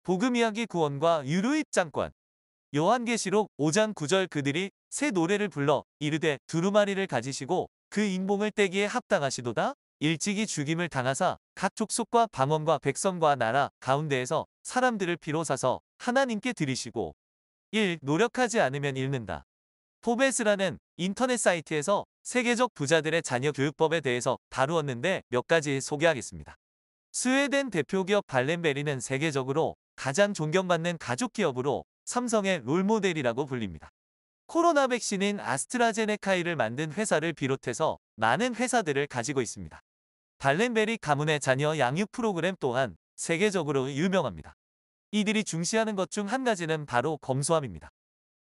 복음 이야기 구원과 유료 입장권. 요한계시록 5장 9절 그들이 새 노래를 불러 이르되 두루마리를 가지시고 그 인봉을 떼기에 합당하시도다. 일찍이 죽임을 당하사 각 족속과 방언과 백성과 나라 가운데에서 사람들을 피로 사서 하나님께 드리시고 1. 노력하지 않으면 잃는다. 포베스라는 인터넷 사이트에서 세계적 부자들의 자녀 교육법에 대해서 다루었는데 몇 가지 소개하겠습니다. 스웨덴 대표 기업 발렌베리는 세계적으로 가장 존경받는 가족 기업으로 삼성의 롤모델이라고 불립니다. 코로나 백신인 아스트라제네카를 만든 회사를 비롯해서 많은 회사들을 가지고 있습니다. 발렌베리 가문의 자녀 양육 프로그램 또한 세계적으로 유명합니다. 이들이 중시하는 것 중 한 가지는 바로 검소함입니다.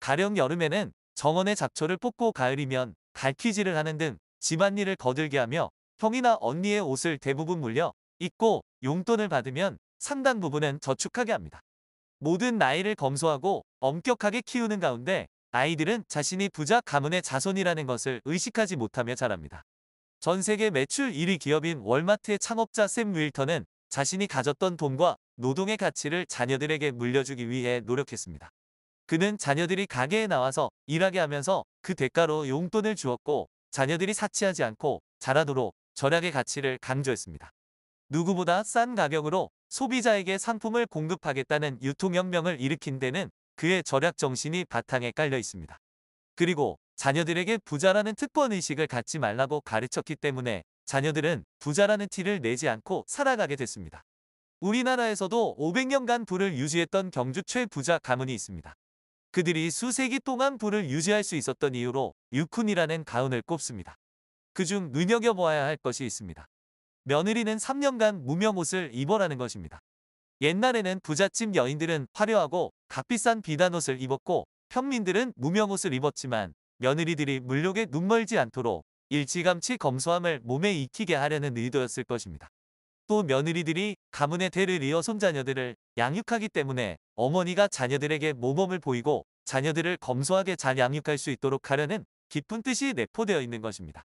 가령 여름에는 정원의 잡초를 뽑고 가을이면 갈퀴질을 하는 등 집안일을 거들게 하며 형이나 언니의 옷을 대부분 물려 입고 용돈을 받으면 상당 부분은 저축하게 합니다. 모든 나이를 검소하고 엄격하게 키우는 가운데 아이들은 자신이 부자 가문의 자손이라는 것을 의식하지 못하며 자랍니다. 전 세계 매출 1위 기업인 월마트의 창업자 샘 윌턴은 자신이 가졌던 돈과 노동의 가치를 자녀들에게 물려주기 위해 노력했습니다. 그는 자녀들이 가게에 나와서 일하게 하면서 그 대가로 용돈을 주었고 자녀들이 사치하지 않고 자라도록 절약의 가치를 강조했습니다. 누구보다 싼 가격으로 소비자에게 상품을 공급하겠다는 유통혁명을 일으킨 데는 그의 절약 정신이 바탕에 깔려 있습니다. 그리고 자녀들에게 부자라는 특권의식을 갖지 말라고 가르쳤기 때문에 자녀들은 부자라는 티를 내지 않고 살아가게 됐습니다. 우리나라에서도 500년간 부를 유지했던 경주 최부자 가문이 있습니다. 그들이 수세기 동안 부를 유지할 수 있었던 이유로 유쿤이라는 가훈을 꼽습니다. 그중 눈여겨보아야 할 것이 있습니다. 며느리는 3년간 무명옷을 입어라는 것입니다. 옛날에는 부잣집 여인들은 화려하고 값비싼 비단옷을 입었고 평민들은 무명옷을 입었지만 며느리들이 물욕에 눈멀지 않도록 일찌감치 검소함을 몸에 익히게 하려는 의도였을 것입니다. 또 며느리들이 가문의 대를 이어 손자녀들을 양육하기 때문에 어머니가 자녀들에게 모범을 보이고 자녀들을 검소하게 잘 양육할 수 있도록 하려는 깊은 뜻이 내포되어 있는 것입니다.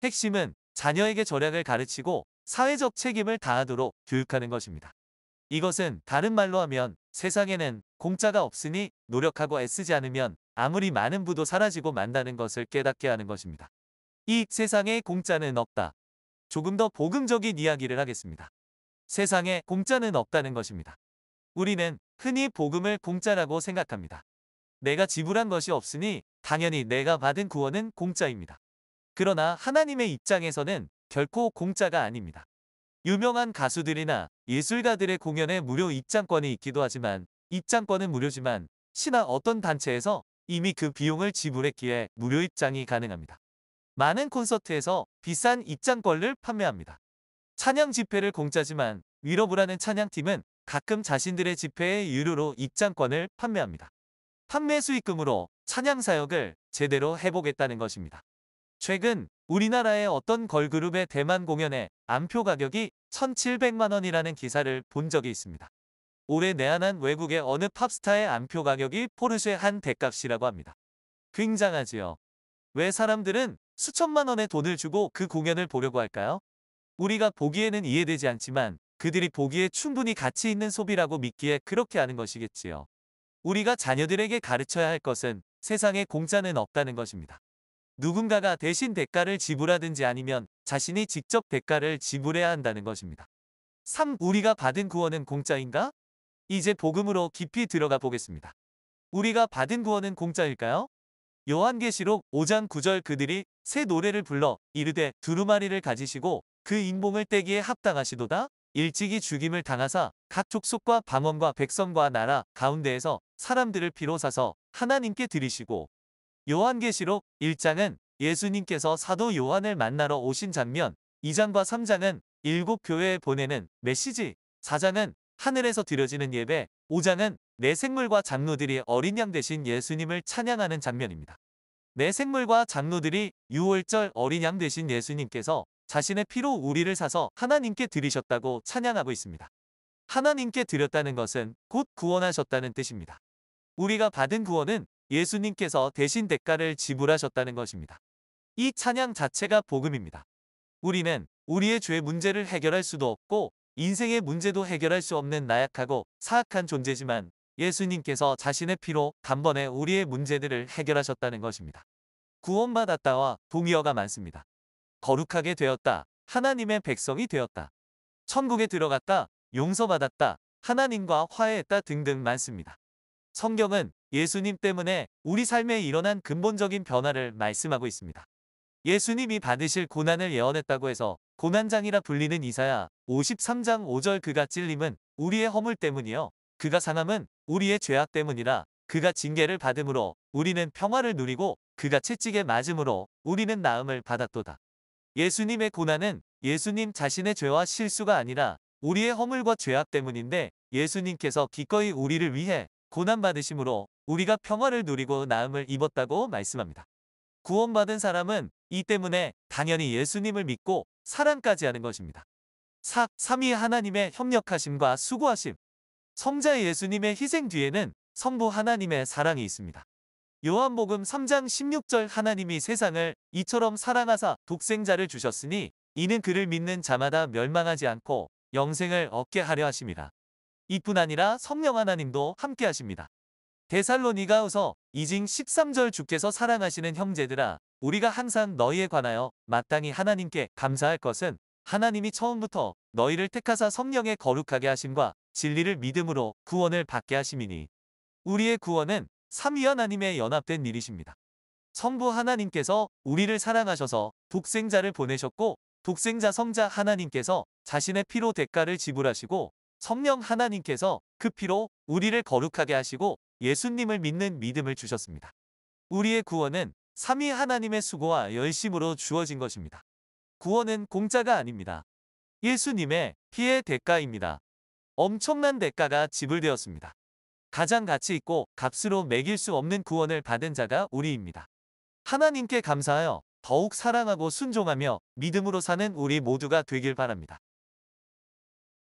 핵심은 자녀에게 절약을 가르치고 사회적 책임을 다하도록 교육하는 것입니다. 이것은 다른 말로 하면 세상에는 공짜가 없으니 노력하고 애쓰지 않으면 아무리 많은 부도 사라지고 만다는 것을 깨닫게 하는 것입니다. 이 세상에 공짜는 없다. 조금 더 복음적인 이야기를 하겠습니다. 세상에 공짜는 없다는 것입니다. 우리는 흔히 복음을 공짜라고 생각합니다. 내가 지불한 것이 없으니 당연히 내가 받은 구원은 공짜입니다. 그러나 하나님의 입장에서는 결코 공짜가 아닙니다. 유명한 가수들이나 예술가들의 공연에 무료 입장권이 있기도 하지만 입장권은 무료지만 시나 어떤 단체에서 이미 그 비용을 지불했기에 무료 입장이 가능합니다. 많은 콘서트에서 비싼 입장권을 판매합니다. 찬양 집회를 공짜지만 위러브라는 찬양팀은 가끔 자신들의 집회에 유료로 입장권을 판매합니다. 판매 수익금으로 찬양 사역을 제대로 해보겠다는 것입니다. 최근 우리나라의 어떤 걸그룹의 대만 공연에 암표 가격이 1,700만 원이라는 기사를 본 적이 있습니다. 올해 내한한 외국의 어느 팝스타의 암표 가격이 포르쉐 한 대값이라고 합니다. 굉장하지요. 왜 사람들은 수천만 원의 돈을 주고 그 공연을 보려고 할까요? 우리가 보기에는 이해되지 않지만 그들이 보기에 충분히 가치 있는 소비라고 믿기에 그렇게 하는 것이겠지요. 우리가 자녀들에게 가르쳐야 할 것은 세상에 공짜는 없다는 것입니다. 누군가가 대신 대가를 지불하든지 아니면 자신이 직접 대가를 지불해야 한다는 것입니다. 3. 우리가 받은 구원은 공짜인가? 이제 복음으로 깊이 들어가 보겠습니다. 우리가 받은 구원은 공짜일까요? 요한계시록 5장 9절 그들이 새 노래를 불러 이르되 두루마리를 가지시고 그 인봉을 떼기에 합당하시도다. 일찍이 죽임을 당하사 각 족속과 방언과 백성과 나라 가운데에서 사람들을 피로 사서 하나님께 드리시고. 요한계시록 1장은 예수님께서 사도 요한을 만나러 오신 장면, 2장과 3장은 일곱 교회에 보내는 메시지, 4장은 하늘에서 드려지는 예배, 5장은 내 생물과 장로들이 어린 양 대신 예수님을 찬양하는 장면입니다. 내 생물과 장로들이 유월절 어린 양 대신 예수님께서 자신의 피로 우리를 사서 하나님께 드리셨다고 찬양하고 있습니다. 하나님께 드렸다는 것은 곧 구원하셨다는 뜻입니다. 우리가 받은 구원은 예수님께서 대신 대가를 지불하셨다는 것입니다. 이 찬양 자체가 복음입니다. 우리는 우리의 죄 문제를 해결할 수도 없고 인생의 문제도 해결할 수 없는 나약하고 사악한 존재지만 예수님께서 자신의 피로 단번에 우리의 문제들을 해결하셨다는 것입니다. 구원받았다와 동의어가 많습니다. 거룩하게 되었다. 하나님의 백성이 되었다. 천국에 들어갔다. 용서받았다. 하나님과 화해했다 등등 많습니다. 성경은 예수님 때문에 우리 삶에 일어난 근본적인 변화를 말씀하고 있습니다. 예수님이 받으실 고난을 예언했다고 해서 고난장이라 불리는 이사야 53장 5절 그가 찔림은 우리의 허물 때문이요 그가 상함은 우리의 죄악 때문이라 그가 징계를 받음으로 우리는 평화를 누리고 그가 채찍에 맞음으로 우리는 나음을 받았도다. 예수님의 고난은 예수님 자신의 죄와 실수가 아니라 우리의 허물과 죄악 때문인데 예수님께서 기꺼이 우리를 위해 고난받으심으로 우리가 평화를 누리고 나음을 입었다고 말씀합니다. 구원받은 사람은 이 때문에 당연히 예수님을 믿고 사랑까지 하는 것입니다. 삼위 하나님의 협력하심과 수고하심. 성자 예수님의 희생 뒤에는 성부 하나님의 사랑이 있습니다. 요한복음 3장 16절 하나님이 세상을 이처럼 사랑하사 독생자를 주셨으니 이는 그를 믿는 자마다 멸망하지 않고 영생을 얻게 하려 하심이라. 이뿐 아니라 성령 하나님도 함께 하십니다. 데살로니가후서 2장 13절 주께서 사랑하시는 형제들아 우리가 항상 너희에 관하여 마땅히 하나님께 감사할 것은 하나님이 처음부터 너희를 택하사 성령의 거룩하게 하심과 진리를 믿음으로 구원을 받게 하심이니 우리의 구원은 삼위 하나님의 연합된 일이십니다. 성부 하나님께서 우리를 사랑하셔서 독생자를 보내셨고 독생자 성자 하나님께서 자신의 피로 대가를 지불하시고 성령 하나님께서 그 피로 우리를 거룩하게 하시고 예수님을 믿는 믿음을 주셨습니다. 우리의 구원은 삼위 하나님의 수고와 열심으로 주어진 것입니다. 구원은 공짜가 아닙니다. 예수님의 피의 대가입니다. 엄청난 대가가 지불되었습니다. 가장 가치 있고 값으로 매길 수 없는 구원을 받은 자가 우리입니다. 하나님께 감사하여 더욱 사랑하고 순종하며 믿음으로 사는 우리 모두가 되길 바랍니다.